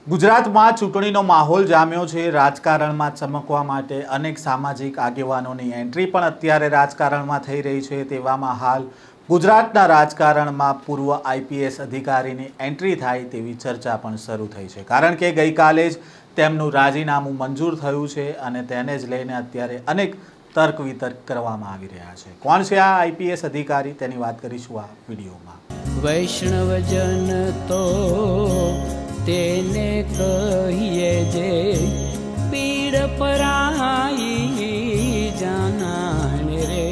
ગુજરાતમાં ચૂંટણીનો માહોલ જામ્યો છે। રાજકારણમાં ચમકવા માટે અનેક સામાજિક આગેવાનોની એન્ટ્રી પણ અત્યારે રાજકારણમાં થઈ રહી છે। તેવામાં હાલ ગુજરાતના રાજકારણમાં પૂર્વ આઈપીએસ અધિકારીની એન્ટ્રી થાય તેવી ચર્ચા પણ શરૂ થઈ છે, કારણ કે ગઈકાલે જ તેમનું રાજીનામું મંજૂર થયું છે અને તેને જ લઈને અત્યારે અનેક તર્ક વિતર્ક કરવામાં આવી રહ્યા છે। કોણ છે આ આઈપીએસ અધિકારી, તેની વાત કરીશું આ વિડીયોમાં। વૈષ્ણવજન તો તેને કહીએ જે પીડ પરાઈ જાનાને રે।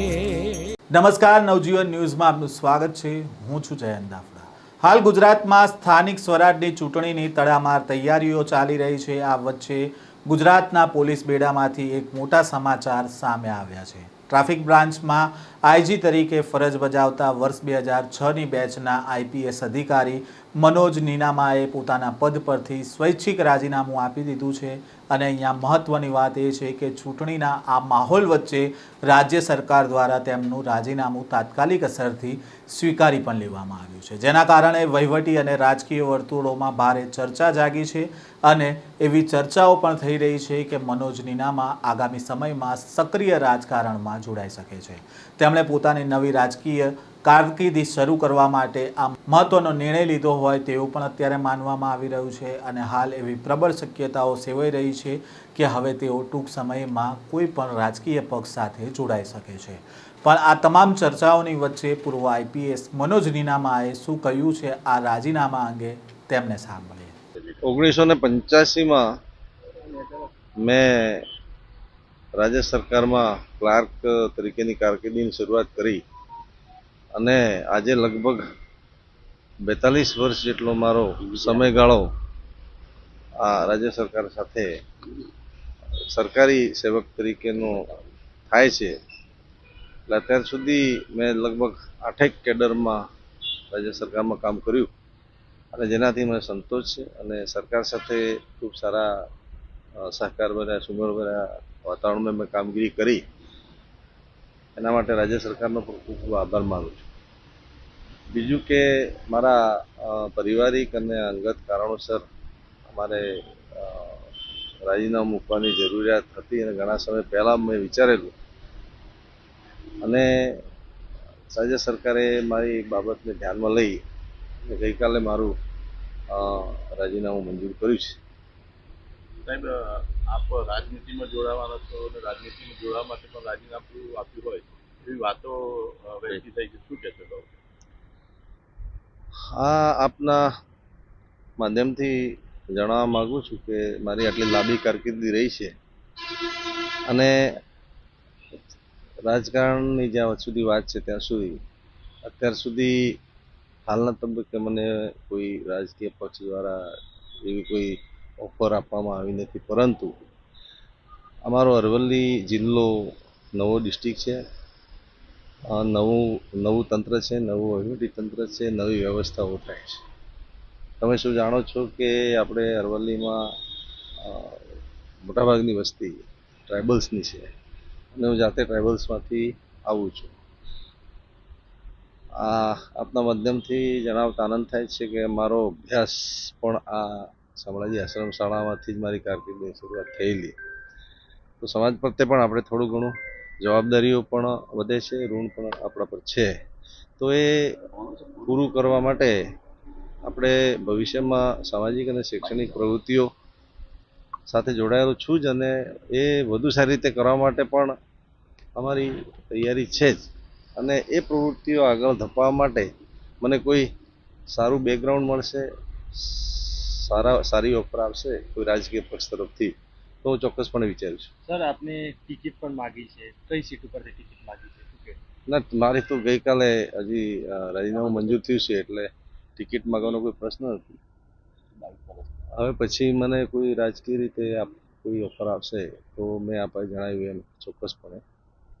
નમસ્કાર, નવજીવન ન્યૂઝમાં આપનું સ્વાગત છે। હું છું જયંત દાફડા। હાલ ગુજરાતમાં સ્થાનિક સ્વરાજની ચૂંટણીની તડામાર તૈયારીઓ ચાલી રહી છે। આ વચ્ચે ગુજરાતના પોલીસ બેડામાંથી એક મોટા સમાચાર સામે આવ્યા છે। ટ્રાફિક બ્રાન્ચમાં આઈજી તરીકે ફરજ બજાવતા વર્ષ 2006ની બેચના આઈપીએસ અધિકારી મનોજ નીનામાએ પોતાના પદ પરથી સ્વૈચ્છિક રાજીનામું આપી દીધું છે અને અહીંયા મહત્વની વાત એ છે કે ચૂંટણીના આ માહોલ વચ્ચે રાજ્ય સરકાર દ્વારા તેમનું રાજીનામું તાત્કાલિક અસરથી સ્વીકારી પણ લેવામાં આવ્યું છે, જેના કારણે વહીવટી અને રાજકીય વર્તુળોમાં ભારે ચર્ચા જાગી છે અને એવી ચર્ચાઓ પણ થઈ રહી છે કે મનોજ નીનામા આગામી સમયમાં સક્રિય રાજકારણમાં જોડાઈ શકે છે। તેમણે પોતાની નવી રાજકીય કારકિર્દી શરૂ કરવા માટે આ મહત્વનો નિર્ણય લીધો હોય તેવું પણ અત્યારે માનવામાં આવી રહ્યું છે અને હાલ એવી પ્રબળ શક્યતાઓ સેવાઈ રહી છે કે હવે તેઓ ટૂંક સમયમાં કોઈ પણ રાજકીય પક્ષ સાથે જોડાઈ શકે છે। પણ આ તમામ ચર્ચાઓની વચ્ચે પૂર્વ આઈપીએસ મનોજ નીનામાએ શું કહ્યું છે આ રાજીનામા અંગે, તેમને સાંભળીએ। 1985માં મેં રાજ્ય સરકારમાં ક્લાર્ક તરીકેની કારકિર્દીની શરૂઆત કરી અને આજે લગભગ 42 વર્ષ જેટલો મારો સમયગાળો આ રાજ્ય સરકાર સાથે સરકારી સેવક તરીકેનો થાય છે। એટલે અત્યાર સુધી મેં લગભગ 8 કેડરમાં રાજ્ય સરકારમાં કામ કર્યું અને જેનાથી મને સંતોષ છે અને સરકાર સાથે ખૂબ સારા સહકારભર્યા સુમેળભર્યા વાતાવરણમાં મેં કામગીરી કરી, એના માટે રાજ્ય સરકારનો પણ ખૂબ ખૂબ આભાર માનું છું। બીજું કે મારા પારિવારિક અને અંગત કારણોસર અમારે રાજીનામું મૂકવાની જરૂરિયાત હતી અને ઘણા સમય પહેલાં મેં વિચારેલું અને રાજ્ય સરકારે મારી બાબતને ધ્યાનમાં લઈ અને ગઈકાલે મારું રાજીનામું મંજૂર કર્યું છે। સાહેબ, આપ રાજનીતિમાં જોડાવાના છો અને રાજનીતિમાં જોડાવા માટે પણ રાજીનામું આપ્યું હોય એવી વાતો વહેતી થઈ છે, શું કહેશો? હા, આપના માધ્યમથી જણાવવા માગું છું કે મારી આટલી લાંબી કારકિર્દી રહી છે અને રાજકારણની જ્યાં સુધી વાત છે ત્યાં સુધી અત્યાર સુધી હાલના તબક્કે મને કોઈ રાજકીય પક્ષ દ્વારા એવી કોઈ ઓફર આપવામાં આવી નથી, પરંતુ અમારો અરવલ્લી જિલ્લો નવો ડિસ્ટ્રિક્ટ છે, નવું તંત્ર છે, નવું વહીવટી તંત્ર છે, નવી વ્યવસ્થાઓ થાય છે। તમે શું જાણો છો કે આપણે અરવલ્લીમાં મોટાભાગની વસ્તી ટ્રાઇબલ્સની છે અને હું જાતે ટ્રાઇબલ્સમાંથી આવું છું। આપના માધ્યમથી જણાવતા આનંદ થાય છે કે મારો અભ્યાસ પણ આ શામળાજી આશ્રમ શાળામાંથી જ મારી કારકિર્દીની શરૂઆત થયેલી, તો સમાજ પ્રત્યે પણ આપણે થોડું ઘણું જવાબદારીઓ પણ વધે છે, ઋણ પણ આપણા પર છે, તો એ પૂરું કરવા માટે આપણે ભવિષ્યમાં સામાજિક અને શૈક્ષણિક પ્રવૃત્તિઓ સાથે જોડાયેલો છું જ અને એ વધુ સારી રીતે કરવા માટે પણ અમારી તૈયારી છે જ અને એ પ્રવૃત્તિઓ આગળ ધપાવવા માટે મને કોઈ સારું બેકગ્રાઉન્ડ મળશે, સારી ઓફર આવશે કોઈ રાજકીય પક્ષ તરફથી, તો હું ચોક્કસપણે વિચારીશ। સર, આપને ટિકિટ પણ માગી છે, કઈ સીટ ઉપરથી ટિકિટ માગી છે, શું કે? ના, મારી તો ગઈકાલે હજી રાજીનામું મંજૂર થયું છે એટલે ટિકિટ માગવાનો કોઈ પ્રશ્ન નથી। હવે પછી મને કોઈ રાજકીય રીતે કોઈ ઓફર આવશે તો મેં આપણે જણાવ્યું એમ ચોક્કસપણે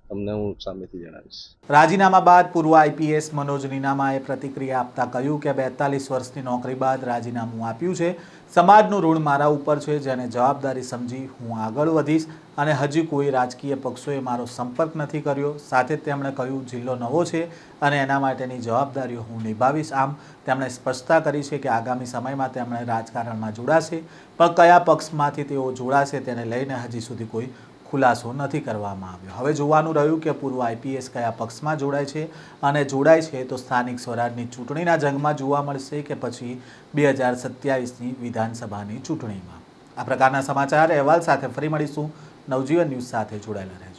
તમને હું સામેથી જણાવીશ. રાજીનામા બાદ પૂર્વ આઈપીએસ મનોજ નીનામાએ પ્રતિક્રિયા આપતા કહ્યું કે 42 વર્ષની નોકરી બાદ રાજીનામું આપ્યું છે. સમાજનું ઋણ મારા ઉપર છે, જેને જવાબદારી સમજી હું આગળ વધીશ અને હજી કોઈ રાજકીય પક્ષોએ મારો સંપર્ક નથી કર્યો. સાથે જ તેમણે કહ્યું, જિલ્લો નવો છે અને એના માટેની જવાબદારીઓ હું નિભાવીશ. આમ તેમણે સ્પષ્ટતા કરી છે કે આગામી સમયમાં તેમણે રાજકારણમાં જોડાશે, પણ કયા પક્ષમાંથી તેઓ જોડાશે તેને લઈને હજી સુધી કોઈ ખુલાસો નથી કરવામાં આવ્યો. હવે જોવાનું રહ્યું કે પૂર્વ આઈપીએસ કયા પક્ષમાં જોડાય છે અને જોડાય છે તો સ્થાનિક સ્વરાજની ચૂંટણીના જંગમાં જોવા મળશે કે પછી 2027ની વિધાનસભાની ચૂંટણીમાં. આ પ્રકારના સમાચાર અહેવાલ સાથે ફરી મળીશું. નવજીવન ન્યૂઝ સાથે જોડાયેલા રહેજો.